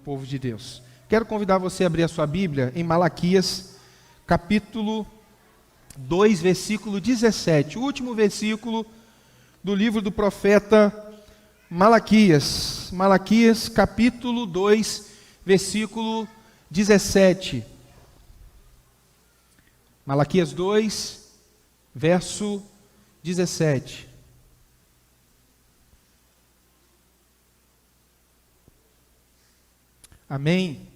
povo de Deus. Quero convidar você a abrir a sua Bíblia em Malaquias, capítulo 2, versículo 17, o último versículo do livro do profeta Malaquias. Malaquias, capítulo 2, versículo 17. Malaquias 2, verso 17. Amém?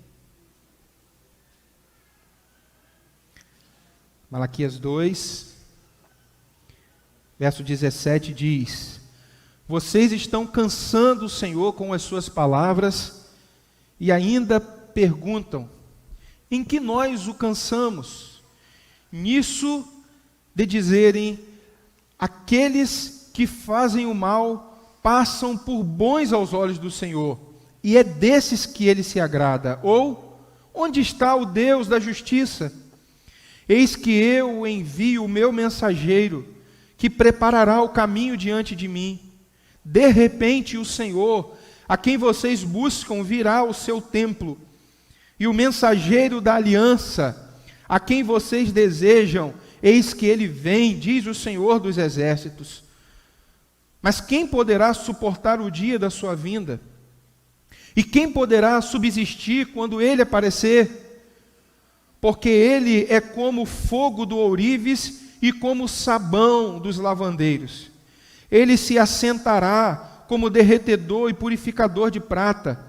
Malaquias 2, verso 17 diz: Vocês estão cansando o Senhor com as suas palavras e ainda perguntam: em que nós o cansamos? Nisso de dizerem: aqueles que fazem o mal passam por bons aos olhos do Senhor, e é desses que ele se agrada. Ou, onde está o Deus da justiça? Eis que eu envio o meu mensageiro, que preparará o caminho diante de mim. De repente o Senhor, a quem vocês buscam, virá ao seu templo, e o mensageiro da aliança, a quem vocês desejam, eis que ele vem, diz o Senhor dos exércitos. Mas quem poderá suportar o dia da sua vinda? E quem poderá subsistir quando ele aparecer? Porque ele é como o fogo do ourives e como o sabão dos lavandeiros. Ele se assentará como derretedor e purificador de prata.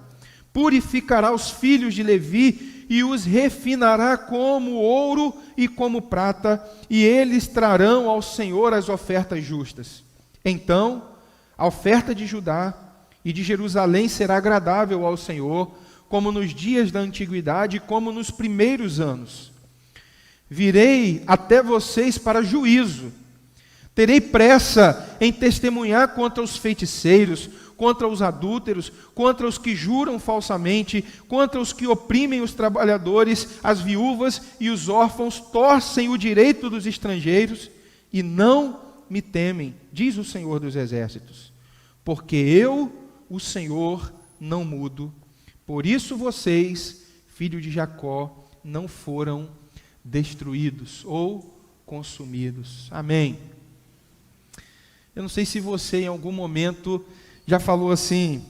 Purificará os filhos de Levi e os refinará como ouro e como prata, e eles trarão ao Senhor as ofertas justas. Então, a oferta de Judá e de Jerusalém será agradável ao Senhor, como nos dias da antiguidade, como nos primeiros anos. Virei até vocês para juízo. Terei pressa em testemunhar contra os feiticeiros, contra os adúlteros, contra os que juram falsamente, contra os que oprimem os trabalhadores, as viúvas e os órfãos, torcem o direito dos estrangeiros e não me temem, diz o Senhor dos exércitos. Porque eu, o Senhor, não mudo. Por isso vocês, filho de Jacó, não foram destruídos ou consumidos. Amém. Eu não sei se você em algum momento já falou assim: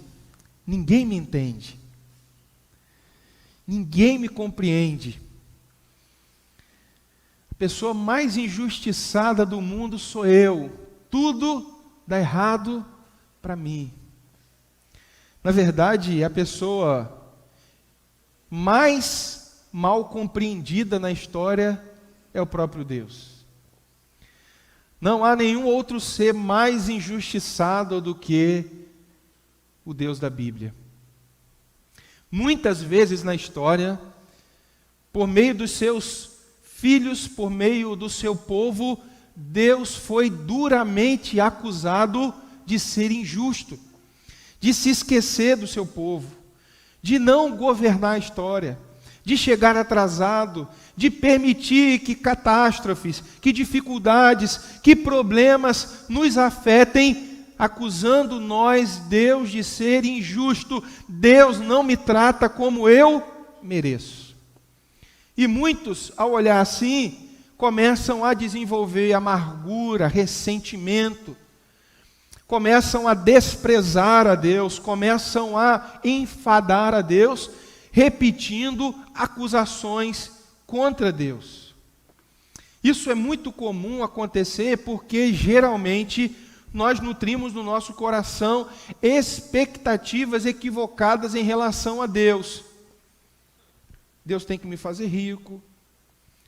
ninguém me entende, ninguém me compreende. A pessoa mais injustiçada do mundo sou eu, tudo dá errado para mim. Na verdade, a pessoa mais mal compreendida na história é o próprio Deus. Não há nenhum outro ser mais injustiçado do que o Deus da Bíblia. Muitas vezes na história, por meio dos seus filhos, por meio do seu povo, Deus foi duramente acusado de ser injusto, de se esquecer do seu povo, de não governar a história, de chegar atrasado, de permitir que catástrofes, que dificuldades, que problemas nos afetem, acusando nós, Deus, de ser injusto. Deus não me trata como eu mereço. E muitos, ao olhar assim, começam a desenvolver amargura, ressentimento, começam a desprezar a Deus, começam a enfadar a Deus, repetindo acusações contra Deus. Isso é muito comum acontecer porque geralmente nós nutrimos no nosso coração expectativas equivocadas em relação a Deus. Deus tem que me fazer rico,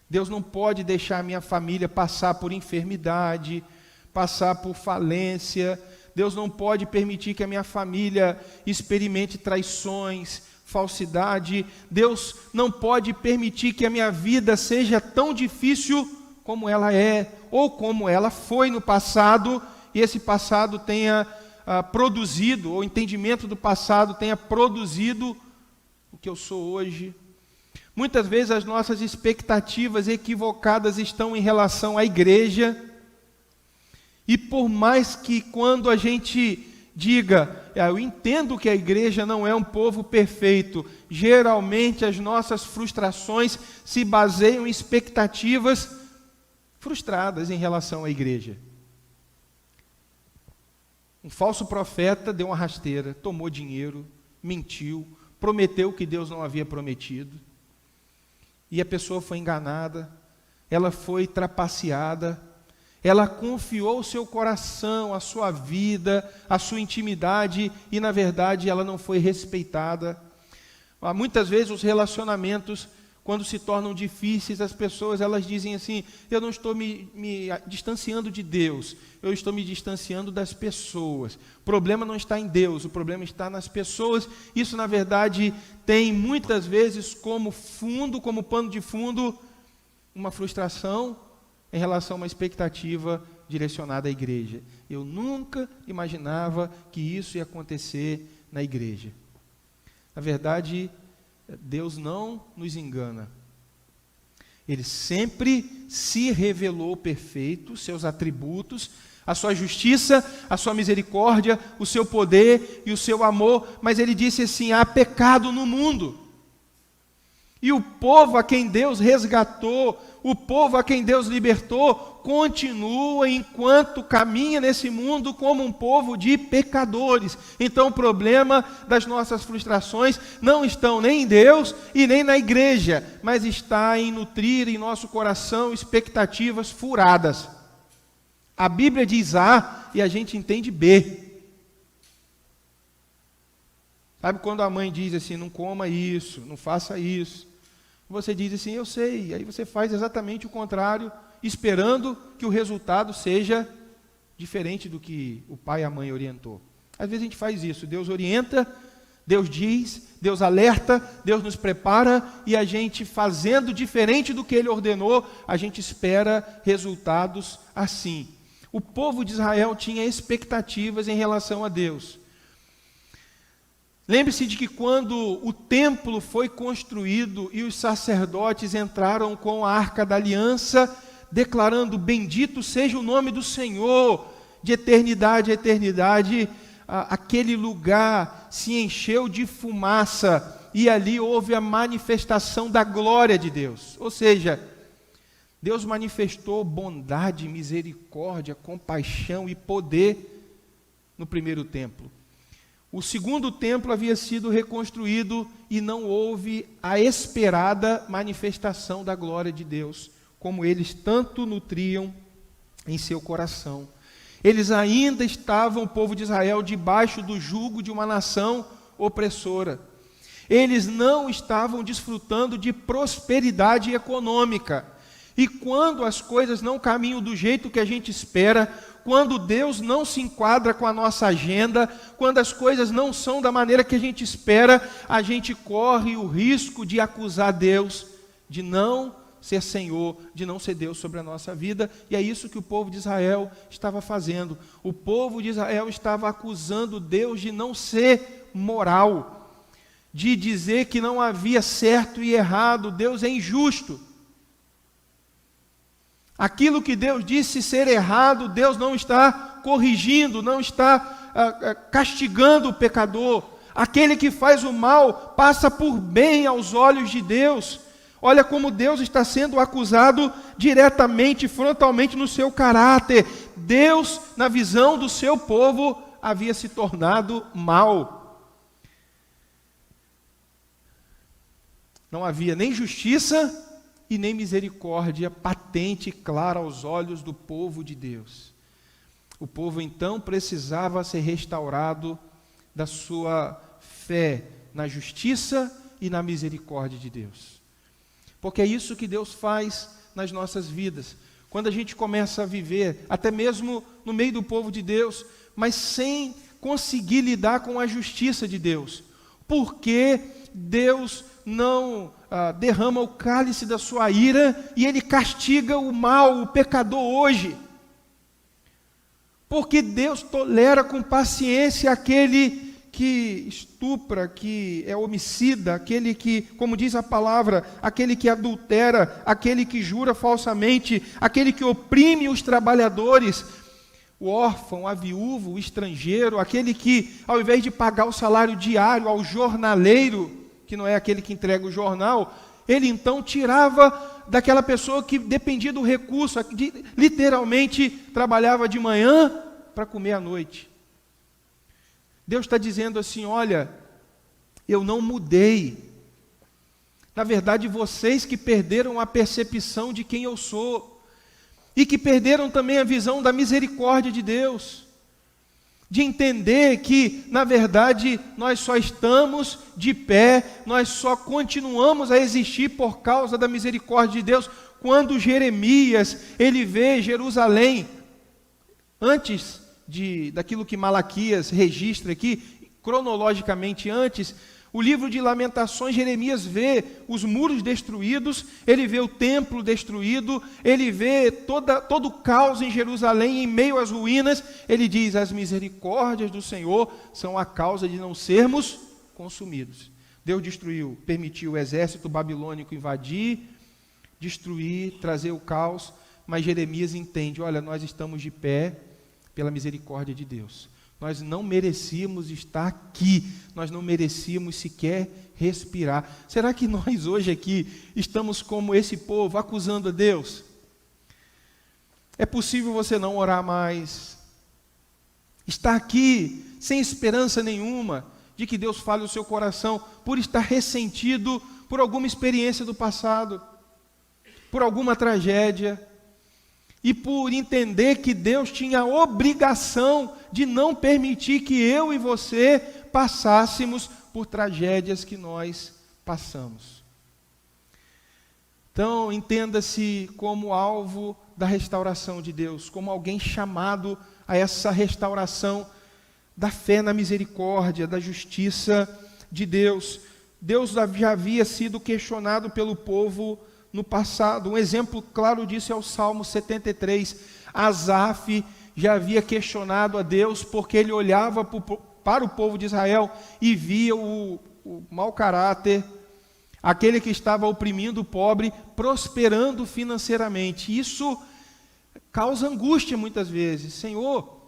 Deus não pode deixar a minha família passar por enfermidade, passar por falência, Deus não pode permitir que a minha família experimente traições, falsidade, Deus não pode permitir que a minha vida seja tão difícil como ela é, ou como ela foi no passado, e esse passado tenha produzido, ou o entendimento do passado tenha produzido o que eu sou hoje. Muitas vezes as nossas expectativas equivocadas estão em relação à igreja, e por mais que quando a gente diga: eu entendo que a igreja não é um povo perfeito. Geralmente as nossas frustrações se baseiam em expectativas frustradas em relação à igreja. Um falso profeta deu uma rasteira, tomou dinheiro, mentiu, prometeu que Deus não havia prometido, e a pessoa foi enganada, ela foi trapaceada, ela confiou o seu coração, a sua vida, a sua intimidade, e na verdade ela não foi respeitada. Muitas vezes os relacionamentos, quando se tornam difíceis, as pessoas elas dizem assim: eu não estou me distanciando de Deus, eu estou me distanciando das pessoas. O problema não está em Deus, o problema está nas pessoas. Isso na verdade tem muitas vezes como fundo, como pano de fundo, uma frustração em relação a uma expectativa direcionada à igreja. Eu nunca imaginava que isso ia acontecer na igreja. Na verdade, Deus não nos engana. Ele sempre se revelou perfeito, seus atributos, a sua justiça, a sua misericórdia, o seu poder e o seu amor, mas ele disse assim: há pecado no mundo. E o povo a quem Deus resgatou, o povo a quem Deus libertou, continua enquanto caminha nesse mundo como um povo de pecadores. Então o problema das nossas frustrações não estão nem em Deus e nem na igreja, mas está em nutrir em nosso coração expectativas furadas. A Bíblia diz A e a gente entende B. Sabe quando a mãe diz assim: não coma isso, não faça isso. Você diz assim: eu sei, e aí você faz exatamente o contrário, esperando que o resultado seja diferente do que o pai e a mãe orientou. Às vezes a gente faz isso, Deus orienta, Deus diz, Deus alerta, Deus nos prepara, e a gente fazendo diferente do que Ele ordenou, a gente espera resultados assim. O povo de Israel tinha expectativas em relação a Deus. Lembre-se de que quando o templo foi construído e os sacerdotes entraram com a arca da aliança, declarando: bendito seja o nome do Senhor, de eternidade a eternidade, aquele lugar se encheu de fumaça, e ali houve a manifestação da glória de Deus. Ou seja, Deus manifestou bondade, misericórdia, compaixão e poder no primeiro templo. O segundo templo havia sido reconstruído e não houve a esperada manifestação da glória de Deus, como eles tanto nutriam em seu coração. Eles ainda estavam, o povo de Israel, debaixo do jugo de uma nação opressora. Eles não estavam desfrutando de prosperidade econômica. E quando as coisas não caminham do jeito que a gente espera, quando Deus não se enquadra com a nossa agenda, quando as coisas não são da maneira que a gente espera, a gente corre o risco de acusar Deus de não ser Senhor, de não ser Deus sobre a nossa vida. E é isso que o povo de Israel estava fazendo. O povo de Israel estava acusando Deus de não ser moral, de dizer que não havia certo e errado. Deus é injusto. Aquilo que Deus disse ser errado, Deus não está corrigindo, não está castigando o pecador. Aquele que faz o mal passa por bem aos olhos de Deus. Olha como Deus está sendo acusado diretamente, frontalmente no seu caráter. Deus, na visão do seu povo, havia se tornado mal. Não havia nem justiça e nem misericórdia patente e clara aos olhos do povo de Deus. O povo então precisava ser restaurado da sua fé na justiça e na misericórdia de Deus. Porque é isso que Deus faz nas nossas vidas. Quando a gente começa a viver, até mesmo no meio do povo de Deus, mas sem conseguir lidar com a justiça de Deus. Porque Deus não derrama o cálice da sua ira e Ele castiga o mal, o pecador hoje. Porque Deus tolera com paciência aquele que estupra, que é homicida, aquele que, como diz a palavra, aquele que adultera, aquele que jura falsamente, aquele que oprime os trabalhadores. o órfão, a viúva, o estrangeiro, aquele que, ao invés de pagar o salário diário ao jornaleiro, que não é aquele que entrega o jornal, ele então tirava daquela pessoa que dependia do recurso, literalmente trabalhava de manhã para comer à noite. Deus está dizendo assim: olha, eu não mudei. Na verdade, vocês que perderam a percepção de quem eu sou, e que perderam também a visão da misericórdia de Deus, de entender que, na verdade, nós só estamos de pé, nós só continuamos a existir por causa da misericórdia de Deus. Quando Jeremias, ele vê Jerusalém, antes daquilo que Malaquias registra aqui, cronologicamente antes, o livro de Lamentações, Jeremias vê os muros destruídos, ele vê o templo destruído, ele vê todo o caos em Jerusalém, em meio às ruínas. Ele diz: as misericórdias do Senhor são a causa de não sermos consumidos. Deus destruiu, permitiu o exército babilônico invadir, destruir, trazer o caos, mas Jeremias entende: olha, nós estamos de pé pela misericórdia de Deus. Nós não merecíamos estar aqui, nós não merecíamos sequer respirar. Será que nós hoje aqui estamos como esse povo, acusando a Deus? É possível você não orar mais, estar aqui sem esperança nenhuma de que Deus fale o seu coração, por estar ressentido por alguma experiência do passado, por alguma tragédia, e por entender que Deus tinha a obrigação de não permitir que eu e você passássemos por tragédias que nós passamos. Então, entenda-se como alvo da restauração de Deus, como alguém chamado a essa restauração da fé na misericórdia, da justiça de Deus. Deus já havia sido questionado pelo povo no passado. Um exemplo claro disso é o Salmo 73. Asaf já havia questionado a Deus porque ele olhava para o povo de Israel e via o mau caráter, aquele que estava oprimindo o pobre, prosperando financeiramente. Isso causa angústia muitas vezes. Senhor,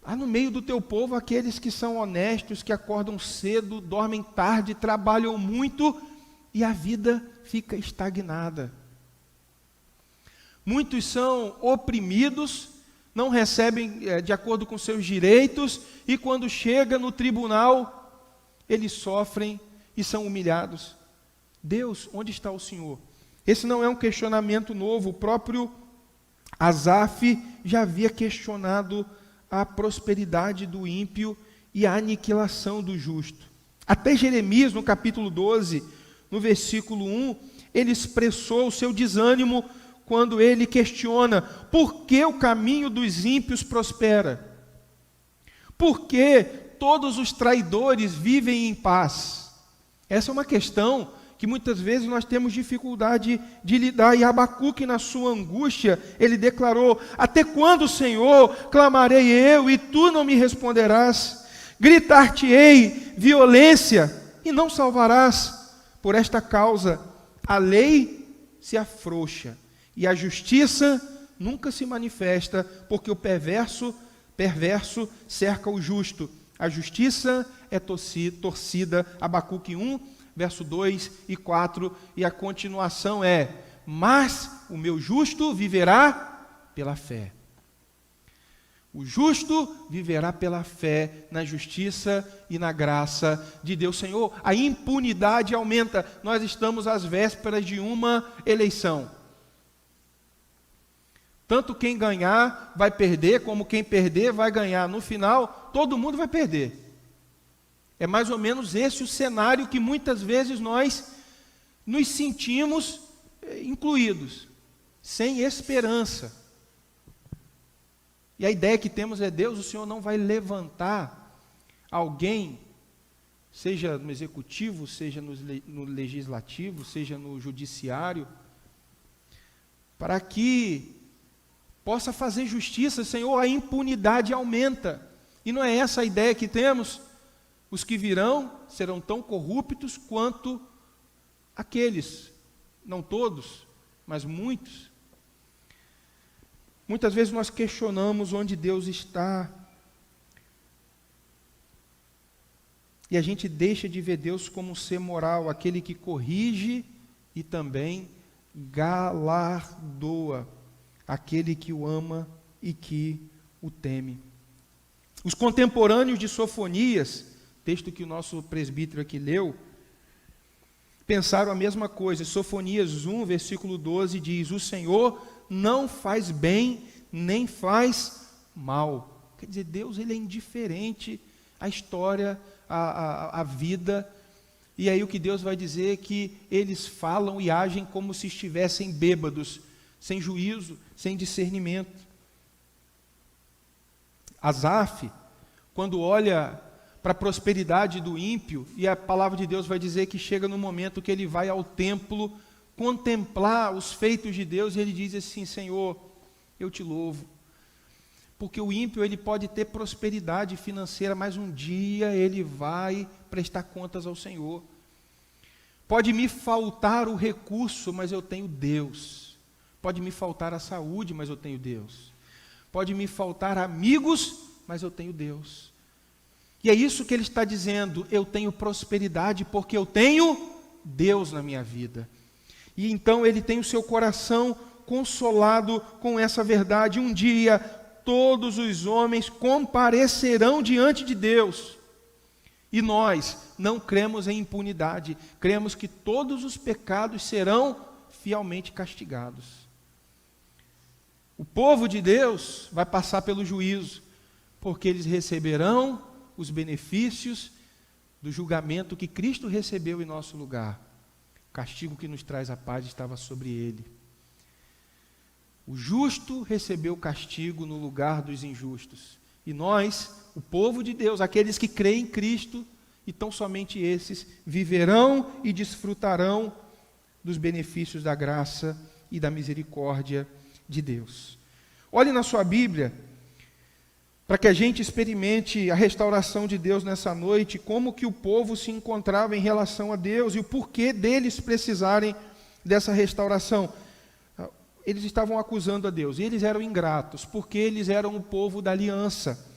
há no meio do teu povo aqueles que são honestos, que acordam cedo, dormem tarde, trabalham muito e a vida fica estagnada. Muitos são oprimidos, não recebem de acordo com seus direitos, e quando chega no tribunal, eles sofrem e são humilhados. Deus, onde está o Senhor? Esse não é um questionamento novo. O próprio Asaf já havia questionado a prosperidade do ímpio e a aniquilação do justo. Até Jeremias, no capítulo 12, no versículo 1, ele expressou o seu desânimo quando ele questiona: por que o caminho dos ímpios prospera? Por que todos os traidores vivem em paz? Essa é uma questão que muitas vezes nós temos dificuldade de lidar. E Abacuque, na sua angústia, ele declarou: até quando, Senhor, clamarei eu e tu não me responderás? Gritar-te-ei violência e não salvarás. Por esta causa, a lei se afrouxa e a justiça nunca se manifesta, porque o perverso cerca o justo. A justiça é torcida. Abacuque 1, verso 2 e 4, e a continuação é: mas o meu justo viverá pela fé. O justo viverá pela fé na justiça e na graça de Deus. Senhor, a impunidade aumenta. Nós estamos às vésperas de uma eleição. Tanto quem ganhar vai perder, como quem perder vai ganhar. No final, todo mundo vai perder. É mais ou menos esse o cenário que muitas vezes nós nos sentimos incluídos, sem esperança. E a ideia que temos é: Deus, o Senhor não vai levantar alguém, seja no executivo, seja no legislativo, seja no judiciário, para que possa fazer justiça. Senhor, a impunidade aumenta. E não é essa a ideia que temos. Os que virão serão tão corruptos quanto aqueles, não todos, mas muitos. Muitas vezes nós questionamos onde Deus está. E a gente deixa de ver Deus como um ser moral, aquele que corrige e também galardoa aquele que o ama e que o teme. Os contemporâneos de Sofonias, texto que o nosso presbítero aqui leu, pensaram a mesma coisa. Sofonias 1, versículo 12 diz: o Senhor não faz bem, nem faz mal. Quer dizer, Deus ele é indiferente à história, à vida. E aí o que Deus vai dizer é que eles falam e agem como se estivessem bêbados, sem juízo, sem discernimento. Asaf, quando olha para a prosperidade do ímpio, e a palavra de Deus vai dizer que chega no momento que ele vai ao templo contemplar os feitos de Deus, e ele diz assim: Senhor, eu te louvo, porque o ímpio ele pode ter prosperidade financeira, mas um dia ele vai prestar contas ao Senhor. Pode me faltar o recurso, mas eu tenho Deus. Pode me faltar a saúde, mas eu tenho Deus. Pode me faltar amigos, mas eu tenho Deus. E é isso que ele está dizendo: eu tenho prosperidade porque eu tenho Deus na minha vida. E então ele tem o seu coração consolado com essa verdade. Um dia todos os homens comparecerão diante de Deus. E nós não cremos em impunidade, cremos que todos os pecados serão fielmente castigados. O povo de Deus vai passar pelo juízo, porque eles receberão os benefícios do julgamento que Cristo recebeu em nosso lugar. O castigo que nos traz a paz estava sobre ele. O justo recebeu o castigo no lugar dos injustos. E nós, o povo de Deus, aqueles que creem em Cristo, e tão somente esses, viverão e desfrutarão dos benefícios da graça e da misericórdia de Deus. Olhe na sua Bíblia, para que a gente experimente a restauração de Deus nessa noite, como que o povo se encontrava em relação a Deus e o porquê deles precisarem dessa restauração. Eles estavam acusando a Deus, e eles eram ingratos, porque eles eram o povo da aliança.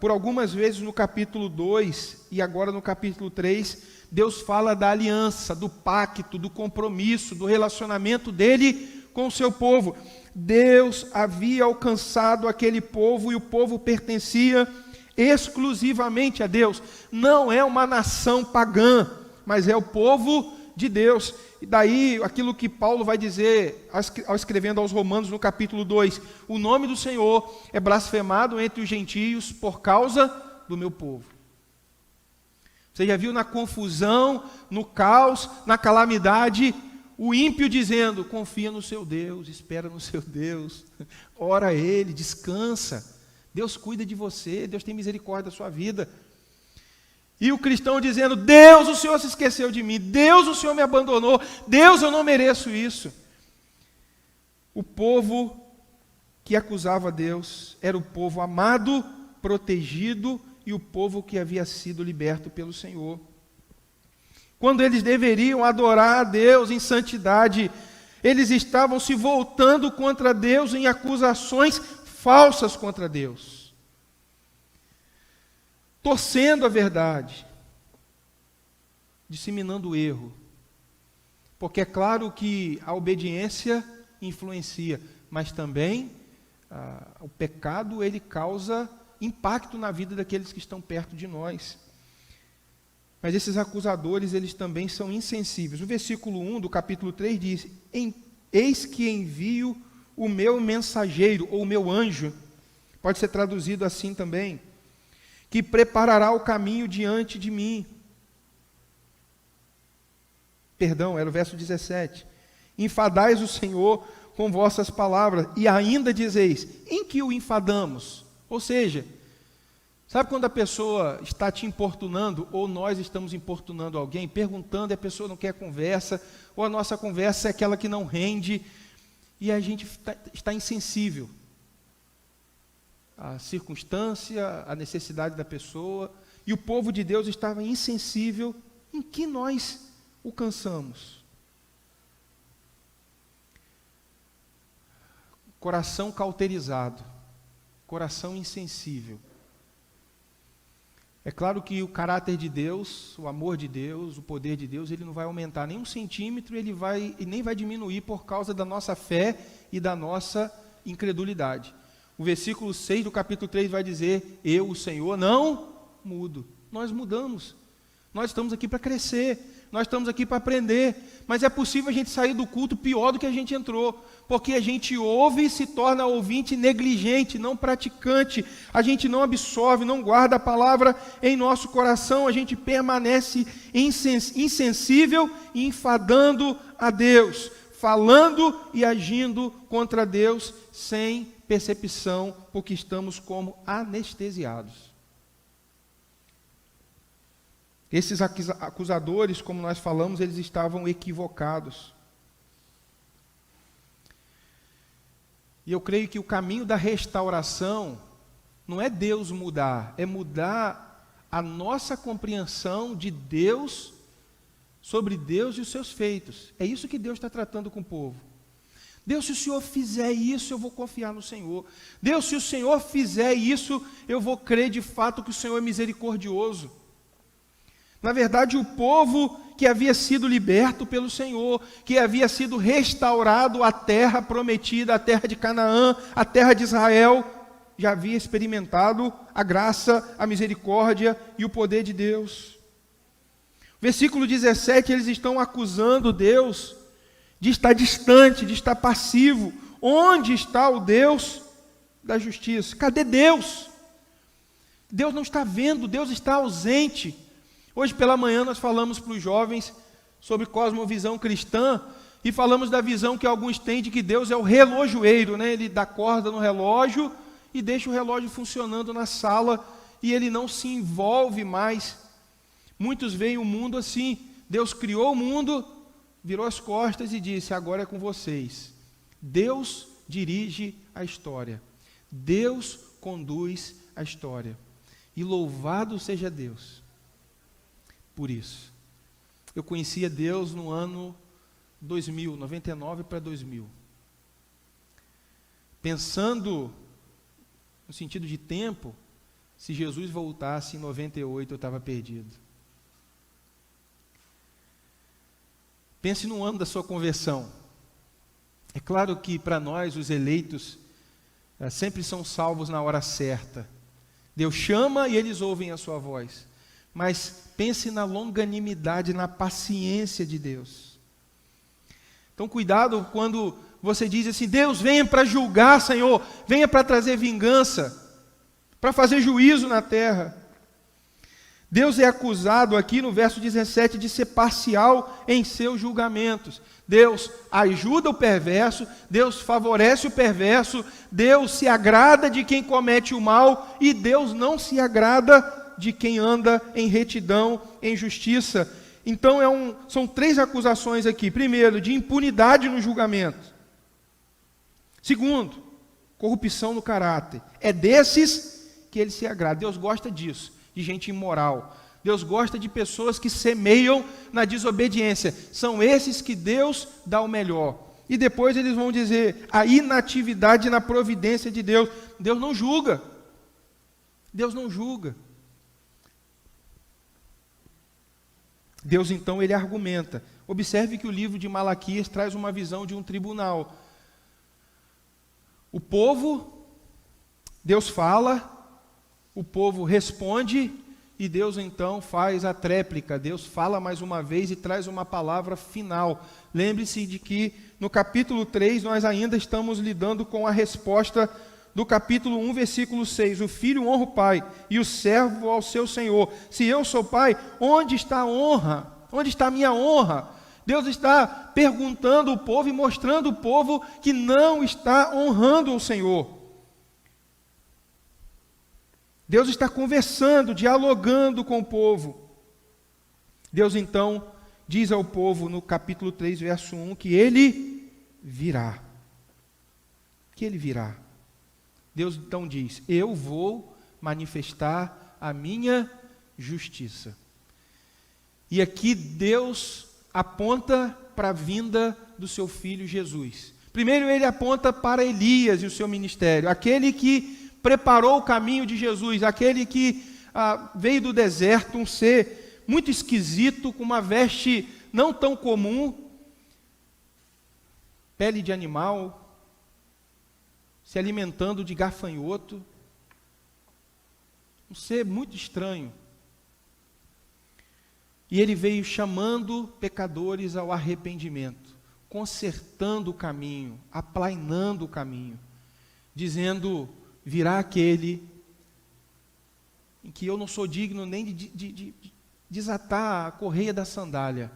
Por algumas vezes no capítulo 2 e agora no capítulo 3, Deus fala da aliança, do pacto, do compromisso, do relacionamento dele com o seu povo. Deus havia alcançado aquele povo e o povo pertencia exclusivamente a Deus. Não é uma nação pagã, mas é o povo de Deus. E daí aquilo que Paulo vai dizer ao escrevendo aos Romanos no capítulo 2: o nome do Senhor é blasfemado entre os gentios por causa do meu povo. Você já viu na confusão, no caos, na calamidade, o ímpio dizendo: confia no seu Deus, espera no seu Deus, ora a Ele, descansa, Deus cuida de você, Deus tem misericórdia da sua vida. E o cristão dizendo: Deus, o Senhor se esqueceu de mim, Deus, o Senhor me abandonou, Deus, eu não mereço isso. O povo que acusava Deus era o povo amado, protegido, e o povo que havia sido liberto pelo Senhor. Quando eles deveriam adorar a Deus em santidade, eles estavam se voltando contra Deus em acusações falsas contra Deus, torcendo a verdade, disseminando o erro. Porque é claro que a obediência influencia, mas também o pecado ele causa impacto na vida daqueles que estão perto de nós. Mas esses acusadores, eles também são insensíveis. O versículo 1 do capítulo 3 diz: eis que envio o meu mensageiro, ou o meu anjo, pode ser traduzido assim também, que preparará o caminho diante de mim. Perdão, era o verso 17. Enfadais o Senhor com vossas palavras, e ainda dizeis: em que o enfadamos? Ou seja, sabe quando a pessoa está te importunando, ou nós estamos importunando alguém, perguntando, e a pessoa não quer conversa, ou a nossa conversa é aquela que não rende, e a gente está insensível à circunstância, à necessidade da pessoa, e o povo de Deus estava insensível. Em que nós o cansamos? coração cauterizado, coração insensível. É claro que o caráter de Deus, o amor de Deus, o poder de Deus, ele não vai aumentar nem um centímetro, e nem vai diminuir por causa da nossa fé e da nossa incredulidade. O versículo 6 do capítulo 3 vai dizer: eu, o Senhor, não mudo. Nós mudamos. Nós estamos aqui para crescer, nós estamos aqui para aprender, mas é possível a gente sair do culto pior do que a gente entrou, porque a gente ouve e se torna ouvinte negligente, não praticante, a gente não absorve, não guarda a palavra em nosso coração, a gente permanece insensível e enfadando a Deus, falando e agindo contra Deus sem percepção, porque estamos como anestesiados. Esses acusadores, como nós falamos, eles estavam equivocados. E eu creio que o caminho da restauração não é Deus mudar, é mudar a nossa compreensão de Deus, sobre Deus e os seus feitos. É isso que Deus está tratando com o povo. Deus, se o Senhor fizer isso, eu vou confiar no Senhor. Deus, se o Senhor fizer isso, eu vou crer de fato que o Senhor é misericordioso. Na verdade, o povo que havia sido liberto pelo Senhor, que havia sido restaurado à terra prometida, a terra de Canaã, a terra de Israel, já havia experimentado a graça, a misericórdia e o poder de Deus. Versículo 17, eles estão acusando Deus de estar distante, de estar passivo. Onde está o Deus da justiça? Cadê Deus? Deus não está vendo, Deus está ausente. Hoje pela manhã nós falamos para os jovens sobre cosmovisão cristã e falamos da visão que alguns têm de que Deus é o relojoeiro, né? Ele dá corda no relógio e deixa o relógio funcionando na sala e ele não se envolve mais. Muitos veem o mundo assim: Deus criou o mundo, virou as costas e disse: agora é com vocês. Deus dirige a história, Deus conduz a história, e louvado seja Deus por isso. Eu conhecia Deus no ano 2000, 99 para 2000. Pensando no sentido de tempo, se Jesus voltasse em 98, eu estava perdido. Pense no ano da sua conversão. É claro que para nós, os eleitos, sempre são salvos na hora certa. Deus chama e eles ouvem a sua voz. Mas pense na longanimidade, na paciência de Deus. Então cuidado quando você diz assim: Deus, venha para julgar, Senhor, venha para trazer vingança, para fazer juízo na terra. Deus é acusado aqui no verso 17 de ser parcial em seus julgamentos. Deus ajuda o perverso, Deus favorece o perverso, Deus se agrada de quem comete o mal e Deus não se agrada de quem anda em retidão, em justiça. Então são três acusações aqui. Primeiro, de impunidade no julgamento. Segundo, corrupção no caráter. É desses que ele se agrada. Deus gosta disso, de gente imoral. Deus gosta de pessoas que semeiam na desobediência. São esses que Deus dá o melhor. E depois eles vão dizer a inatividade na providência de Deus. Deus não julga. Deus não julga. Deus então ele argumenta. Observe que o livro de Malaquias traz uma visão de um tribunal. O povo, Deus fala, o povo responde e Deus então faz a tréplica. Deus fala mais uma vez e traz uma palavra final. Lembre-se de que no capítulo 3 nós ainda estamos lidando com a resposta do capítulo 1, versículo 6, o filho honra o pai e o servo ao seu senhor. Se eu sou pai, onde está a honra? Onde está a minha honra? Deus está perguntando ao povo e mostrando ao povo que não está honrando o Senhor. Deus está conversando, dialogando com o povo. Deus então diz ao povo no capítulo 3, verso 1, que ele virá. Que ele virá. Deus então diz: eu vou manifestar a minha justiça. E aqui Deus aponta para a vinda do seu Filho Jesus. Primeiro ele aponta para Elias e o seu ministério, aquele que preparou o caminho de Jesus, aquele que veio do deserto, um ser muito esquisito, com uma veste não tão comum, pele de animal, se alimentando de gafanhoto, um ser muito estranho. E ele veio chamando pecadores ao arrependimento, consertando o caminho, aplainando o caminho, dizendo: virá aquele em que eu não sou digno nem de desatar a correia da sandália.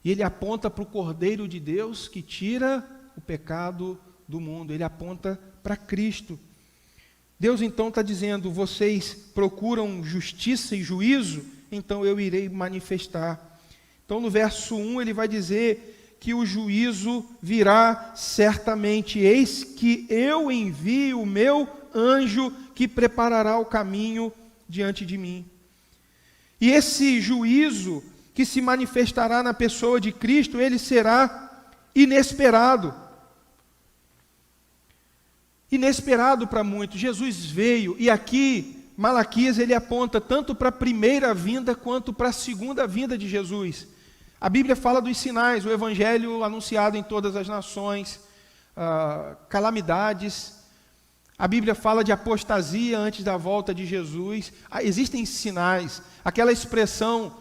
E ele aponta para o Cordeiro de Deus que tira o pecado do mundo, ele aponta para Cristo. Deus então está dizendo: vocês procuram justiça e juízo, então eu irei manifestar. Então no verso 1 ele vai dizer que o juízo virá certamente. Eis que eu envio o meu anjo que preparará o caminho diante de mim. E esse juízo que se manifestará na pessoa de Cristo, ele será inesperado. Inesperado para muitos. Jesus veio, e aqui Malaquias ele aponta tanto para a primeira vinda quanto para a segunda vinda de Jesus. A Bíblia fala dos sinais, o evangelho anunciado em todas as nações, calamidades. A Bíblia fala de apostasia antes da volta de Jesus. Existem sinais. Aquela expressão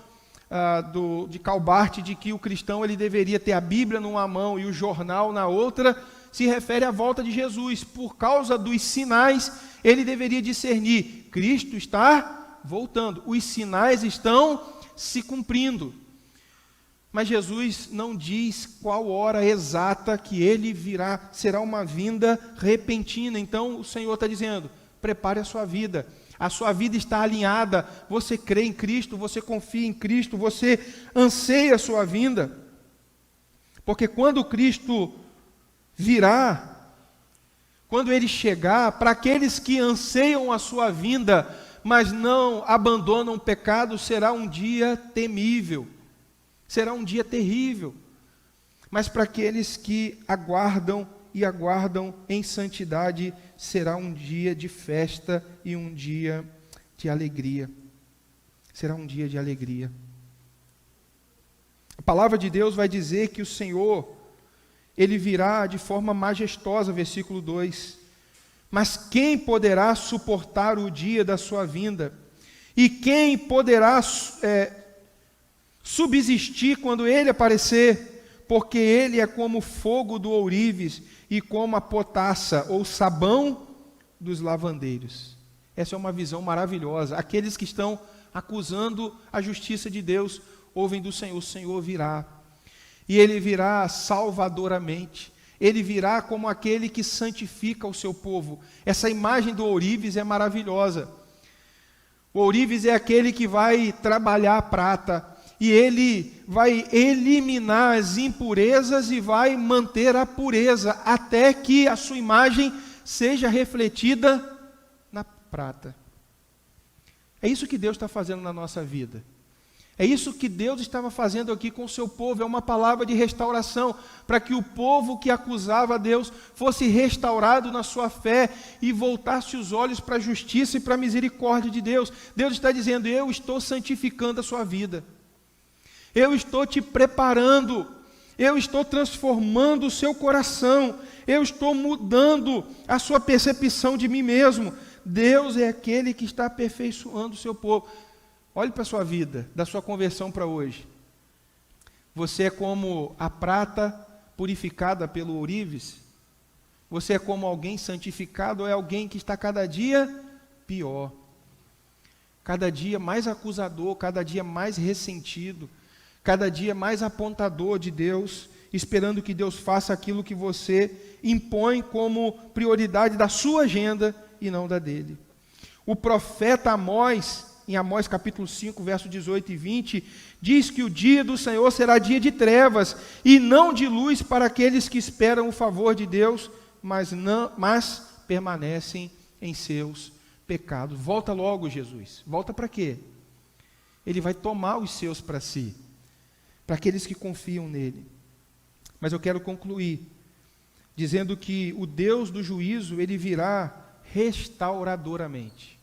de Calbart de que o cristão ele deveria ter a Bíblia numa mão e o jornal na outra, se refere à volta de Jesus. Por causa dos sinais, ele deveria discernir: Cristo está voltando, os sinais estão se cumprindo. Mas Jesus não diz qual hora exata que ele virá, será uma vinda repentina. Então o Senhor está dizendo: prepare a sua vida está alinhada, você crê em Cristo, você confia em Cristo, você anseia a sua vinda. Porque quando Cristo virá, quando ele chegar, para aqueles que anseiam a sua vinda, mas não abandonam o pecado, será um dia temível, será um dia terrível. Mas para aqueles que aguardam e aguardam em santidade, será um dia de festa e um dia de alegria. Será um dia de alegria. A palavra de Deus vai dizer que o Senhor, ele virá de forma majestosa, versículo 2. Mas quem poderá suportar o dia da sua vinda? E quem poderá subsistir quando ele aparecer? Porque ele é como o fogo do ourives e como a potassa ou sabão dos lavandeiros. Essa é uma visão maravilhosa. Aqueles que estão acusando a justiça de Deus, ouvem do Senhor: o Senhor virá. E ele virá salvadoramente. Ele virá como aquele que santifica o seu povo. Essa imagem do ourives é maravilhosa. O ourives é aquele que vai trabalhar a prata, e ele vai eliminar as impurezas e vai manter a pureza, até que a sua imagem seja refletida na prata. É isso que Deus está fazendo na nossa vida. É isso que Deus estava fazendo aqui com o seu povo. É uma palavra de restauração, para que o povo que acusava a Deus fosse restaurado na sua fé e voltasse os olhos para a justiça e para a misericórdia de Deus. Deus está dizendo: eu estou santificando a sua vida. Eu estou te preparando, eu estou transformando o seu coração, eu estou mudando a sua percepção de mim mesmo. Deus é aquele que está aperfeiçoando o seu povo. Olhe para a sua vida, da sua conversão para hoje. Você é como a prata purificada pelo ourives? Você é como alguém santificado ou é alguém que está cada dia pior? Cada dia mais acusador, cada dia mais ressentido, cada dia mais apontador de Deus, esperando que Deus faça aquilo que você impõe como prioridade da sua agenda e não da dele. O profeta Amós, em Amós capítulo 5, verso 18 e 20, diz que o dia do Senhor será dia de trevas e não de luz para aqueles que esperam o favor de Deus, mas permanecem em seus pecados. Volta logo, Jesus. Volta para quê? Ele vai tomar os seus para si, para aqueles que confiam nele. Mas eu quero concluir dizendo que o Deus do juízo, ele virá restauradoramente.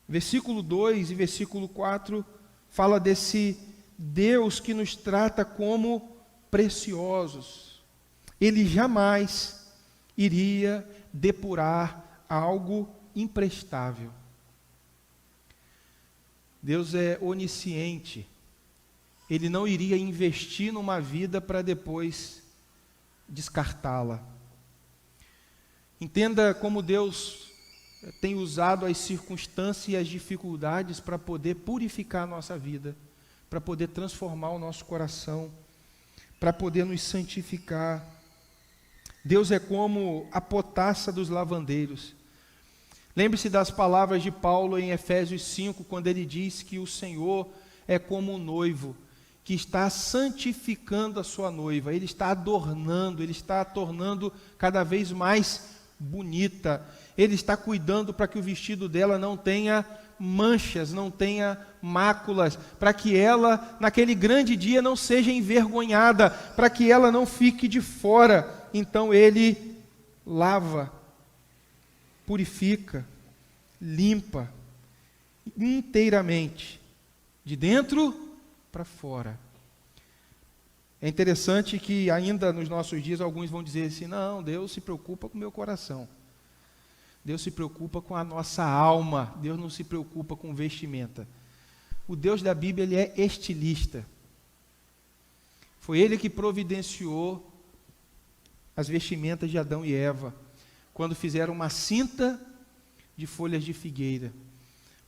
Versículo 2 e versículo 4 fala desse Deus que nos trata como preciosos. Ele jamais iria depurar algo imprestável. Deus é onisciente. Ele não iria investir numa vida para depois descartá-la. Entenda como Deus tem usado as circunstâncias e as dificuldades para poder purificar a nossa vida, para poder transformar o nosso coração, para poder nos santificar. Deus é como a potassa dos lavandeiros. Lembre-se das palavras de Paulo em Efésios 5, quando ele diz que o Senhor é como um noivo, que está santificando a sua noiva, ele está adornando, ele está a tornando cada vez mais bonita, ele está cuidando para que o vestido dela não tenha manchas, não tenha máculas, para que ela, naquele grande dia, não seja envergonhada, para que ela não fique de fora. Então ele lava, purifica, limpa inteiramente, de dentro para fora. É interessante que ainda nos nossos dias alguns vão dizer assim: não, Deus se preocupa com o meu coração, Deus se preocupa com a nossa alma, Deus não se preocupa com vestimenta. O Deus da Bíblia, ele é estilista. Foi ele que providenciou as vestimentas de Adão e Eva, quando fizeram uma cinta de folhas de figueira,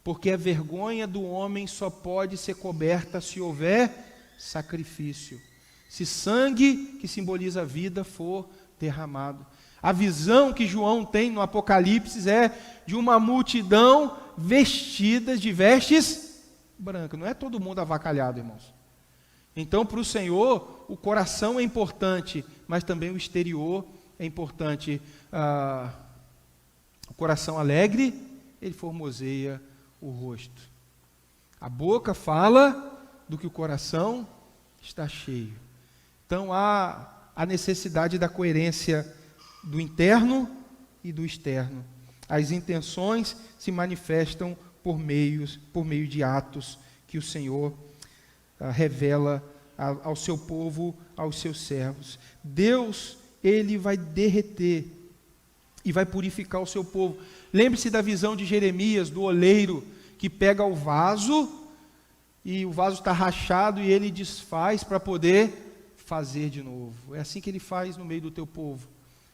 porque a vergonha do homem só pode ser coberta se houver sacrifício, se sangue, que simboliza a vida, for derramado. A visão que João tem no Apocalipse é de uma multidão vestida de vestes brancas. Não é todo mundo avacalhado, irmãos. Então, para o Senhor, o coração é importante, mas também o exterior é importante. O coração alegre, ele formoseia o rosto. A boca fala do que o coração está cheio. Então, há a necessidade da coerência do interno e do externo. As intenções se manifestam por meio de atos que o Senhor revela ao seu povo, aos seus servos. Deus, ele vai derreter e vai purificar o seu povo. Lembre-se da visão de Jeremias, do oleiro, que pega o vaso, e o vaso está rachado, e ele desfaz para poder fazer de novo. É assim que ele faz no meio do teu povo.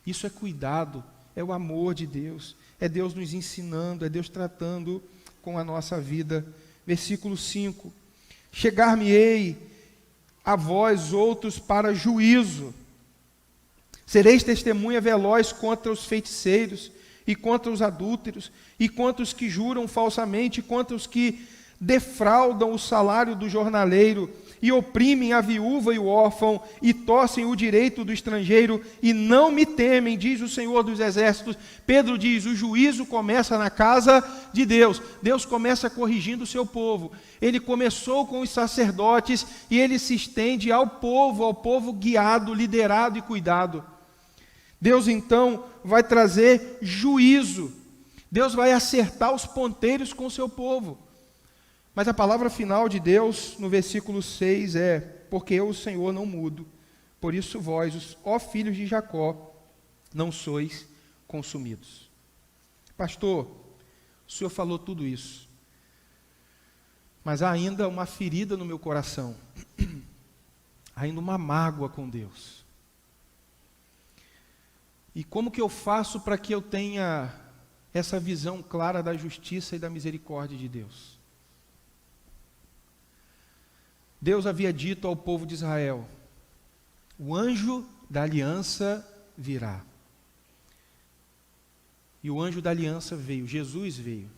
Isso é cuidado, é o amor de Deus, é Deus nos ensinando, é Deus tratando com a nossa vida. Versículo 5: chegar-me-ei a vós outros para juízo, sereis testemunha veloz contra os feiticeiros, e contra os adúlteros, e contra os que juram falsamente, e contra os que defraudam o salário do jornaleiro, e oprimem a viúva e o órfão, e torcem o direito do estrangeiro, e não me temem, diz o Senhor dos Exércitos. Pedro diz: o juízo começa na casa de Deus. Deus começa corrigindo o seu povo. Ele começou com os sacerdotes, e ele se estende ao povo guiado, liderado e cuidado. Deus então vai trazer juízo. Deus vai acertar os ponteiros com o seu povo. Mas a palavra final de Deus, no versículo 6, é: porque eu, o Senhor, não mudo. Por isso vós, ó filhos de Jacó, não sois consumidos. Pastor, o senhor falou tudo isso, mas há ainda uma ferida no meu coração, ainda uma mágoa com Deus. E como que eu faço para que eu tenha essa visão clara da justiça e da misericórdia de Deus? Deus havia dito ao povo de Israel: o anjo da aliança virá. E o anjo da aliança veio, Jesus veio.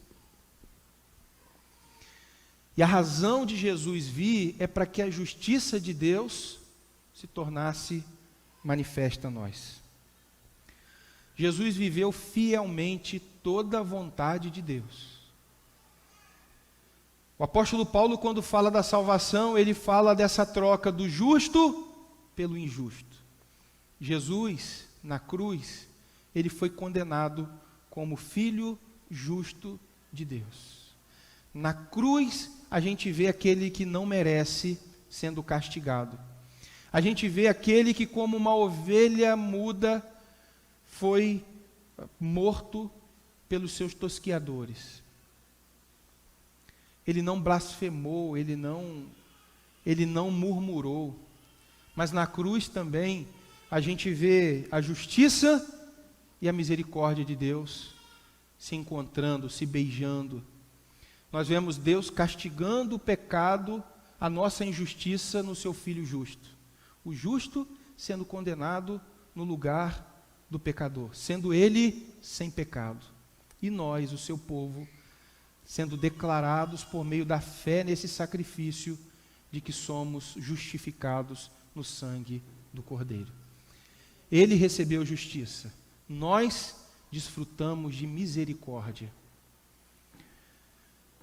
E a razão de Jesus vir é para que a justiça de Deus se tornasse manifesta a nós. Jesus viveu fielmente toda a vontade de Deus. O apóstolo Paulo, quando fala da salvação, ele fala dessa troca do justo pelo injusto. Jesus, na cruz, ele foi condenado como filho justo de Deus. Na cruz, a gente vê aquele que não merece sendo castigado. A gente vê aquele que, como uma ovelha muda, foi morto pelos seus tosquiadores. Ele não blasfemou, ele não murmurou. Mas na cruz também a gente vê a justiça e a misericórdia de Deus se encontrando, se beijando. Nós vemos Deus castigando o pecado, a nossa injustiça no seu Filho justo. O justo sendo condenado no lugar do pecador, sendo ele sem pecado. E nós, o seu povo, sendo declarados por meio da fé nesse sacrifício de que somos justificados no sangue do Cordeiro. Ele recebeu justiça, nós desfrutamos de misericórdia.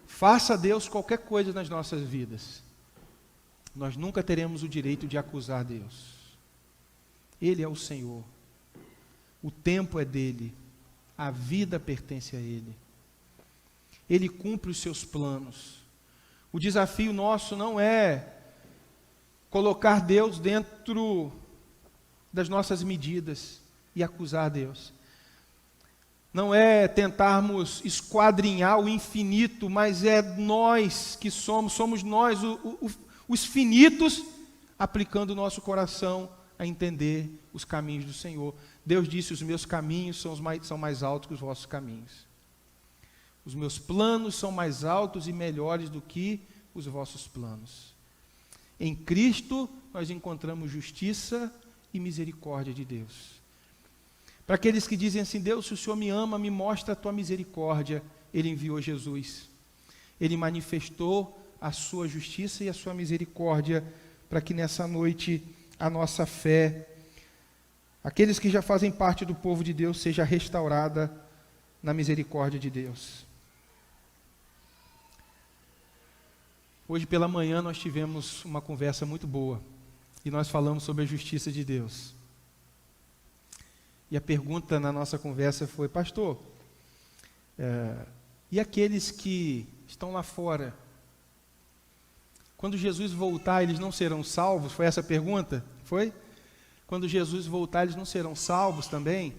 Faça Deus qualquer coisa nas nossas vidas, nós nunca teremos o direito de acusar Deus. Ele é o Senhor, o tempo é dele, a vida pertence a Ele. Ele cumpre os seus planos. O desafio nosso não é colocar Deus dentro das nossas medidas e acusar Deus. Não é tentarmos esquadrinhar o infinito, mas é nós que somos nós os finitos, aplicando o nosso coração a entender os caminhos do Senhor. Deus disse: os meus caminhos são mais altos que os vossos caminhos. Os meus planos são mais altos e melhores do que os vossos planos. Em Cristo nós encontramos justiça e misericórdia de Deus. Para aqueles que dizem assim: Deus, se o Senhor me ama, me mostra a tua misericórdia. Ele enviou Jesus. Ele manifestou a sua justiça e a sua misericórdia para que nessa noite a nossa fé, aqueles que já fazem parte do povo de Deus, seja restaurada na misericórdia de Deus. Hoje pela manhã nós tivemos uma conversa muito boa e nós falamos sobre a justiça de Deus. E a pergunta na nossa conversa foi: pastor, e aqueles que estão lá fora? Quando Jesus voltar, eles não serão salvos? Foi essa a pergunta? Foi? Quando Jesus voltar, eles não serão salvos também?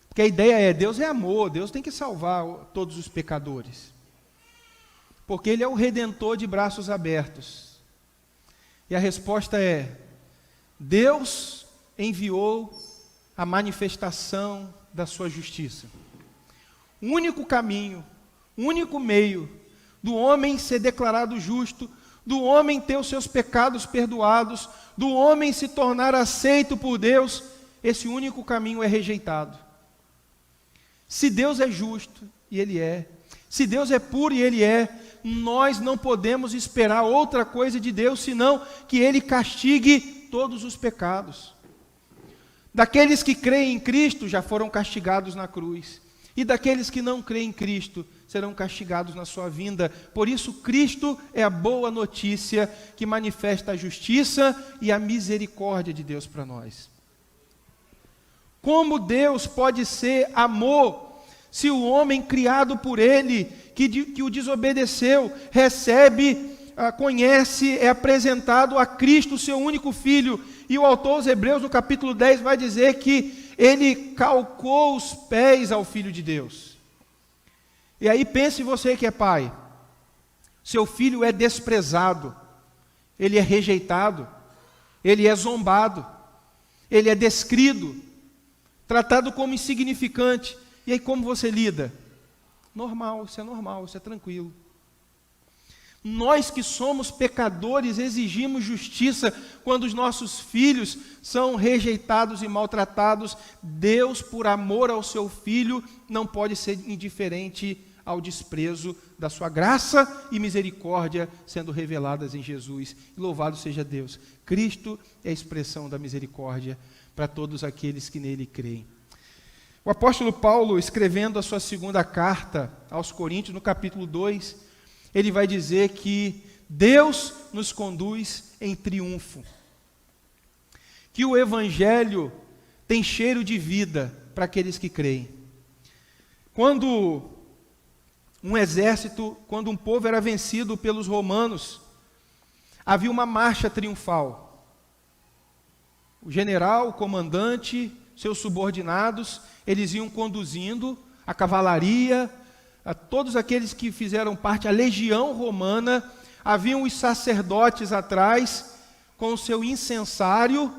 Porque a ideia é: Deus é amor, Deus tem que salvar todos os pecadores. Porque Ele é o Redentor de braços abertos. E a resposta é: Deus enviou a manifestação da sua justiça. O único caminho, o único meio do homem ser declarado justo, do homem ter os seus pecados perdoados, do homem se tornar aceito por Deus, esse único caminho é rejeitado. Se Deus é justo, e Ele é, se Deus é puro, e Ele é, nós não podemos esperar outra coisa de Deus, senão que Ele castigue todos os pecados. Daqueles que creem em Cristo já foram castigados na cruz, e daqueles que não creem em Cristo serão castigados na sua vinda. Por isso Cristo é a boa notícia que manifesta a justiça e a misericórdia de Deus para nós. Como Deus pode ser amor se o homem criado por Ele, que o desobedeceu, recebe, conhece, é apresentado a Cristo, seu único Filho? E o autor aos Hebreus, no capítulo 10, vai dizer que ele calcou os pés ao Filho de Deus. E aí pense você que é pai. Seu filho é desprezado, ele é rejeitado, ele é zombado, ele é descrido, tratado como insignificante. E aí como você lida? Normal, isso é tranquilo. Nós que somos pecadores exigimos justiça quando os nossos filhos são rejeitados e maltratados. Deus, por amor ao seu Filho, não pode ser indiferente ao desprezo da sua graça e misericórdia sendo reveladas em Jesus. E louvado seja Deus. Cristo é a expressão da misericórdia para todos aqueles que nele creem. O apóstolo Paulo, escrevendo a sua segunda carta aos Coríntios, no capítulo 2, ele vai dizer que Deus nos conduz em triunfo. Que o Evangelho tem cheiro de vida para aqueles que creem. Quando um povo era vencido pelos romanos, havia uma marcha triunfal. O general, o comandante, seus subordinados, eles iam conduzindo a cavalaria, a todos aqueles que fizeram parte, a legião romana. Haviam os sacerdotes atrás, com o seu incensário,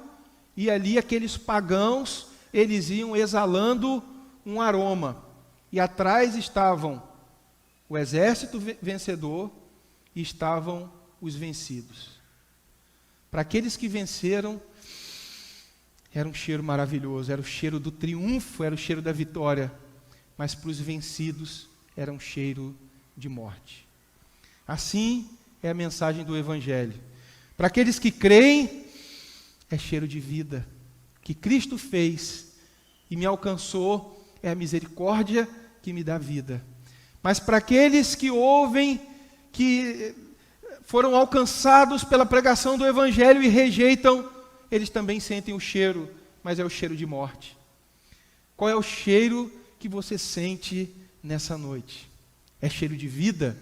e ali aqueles pagãos, eles iam exalando um aroma. E atrás estavam o exército vencedor e estavam os vencidos. Para aqueles que venceram, era um cheiro maravilhoso, era o cheiro do triunfo, era o cheiro da vitória. Mas para os vencidos, era um cheiro de morte. Assim é a mensagem do Evangelho. Para aqueles que creem, é cheiro de vida. O que Cristo fez e me alcançou é a misericórdia que me dá vida. Mas para aqueles que ouvem, que foram alcançados pela pregação do Evangelho e rejeitam, eles também sentem o cheiro, mas é o cheiro de morte. Qual é o cheiro que você sente nessa noite? É cheiro de vida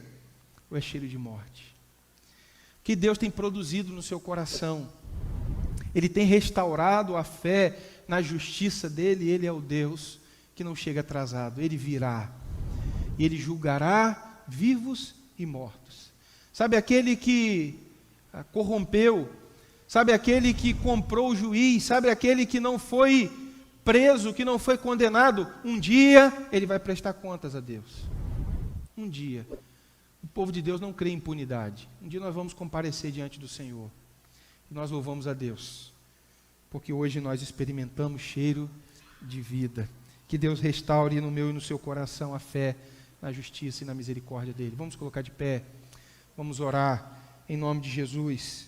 ou é cheiro de morte? O que Deus tem produzido no seu coração? Ele tem restaurado a fé na justiça dele. Ele é o Deus que não chega atrasado. Ele virá e ele julgará vivos e mortos. Sabe aquele que corrompeu? Sabe aquele que comprou o juiz? Sabe aquele que não foi preso, que não foi condenado? Um dia ele vai prestar contas a Deus. Um dia. O povo de Deus não crê em impunidade. Um dia nós vamos comparecer diante do Senhor. E nós louvamos a Deus, porque hoje nós experimentamos cheiro de vida. Que Deus restaure no meu e no seu coração a fé na justiça e na misericórdia dele. Vamos colocar de pé. Vamos orar em nome de Jesus.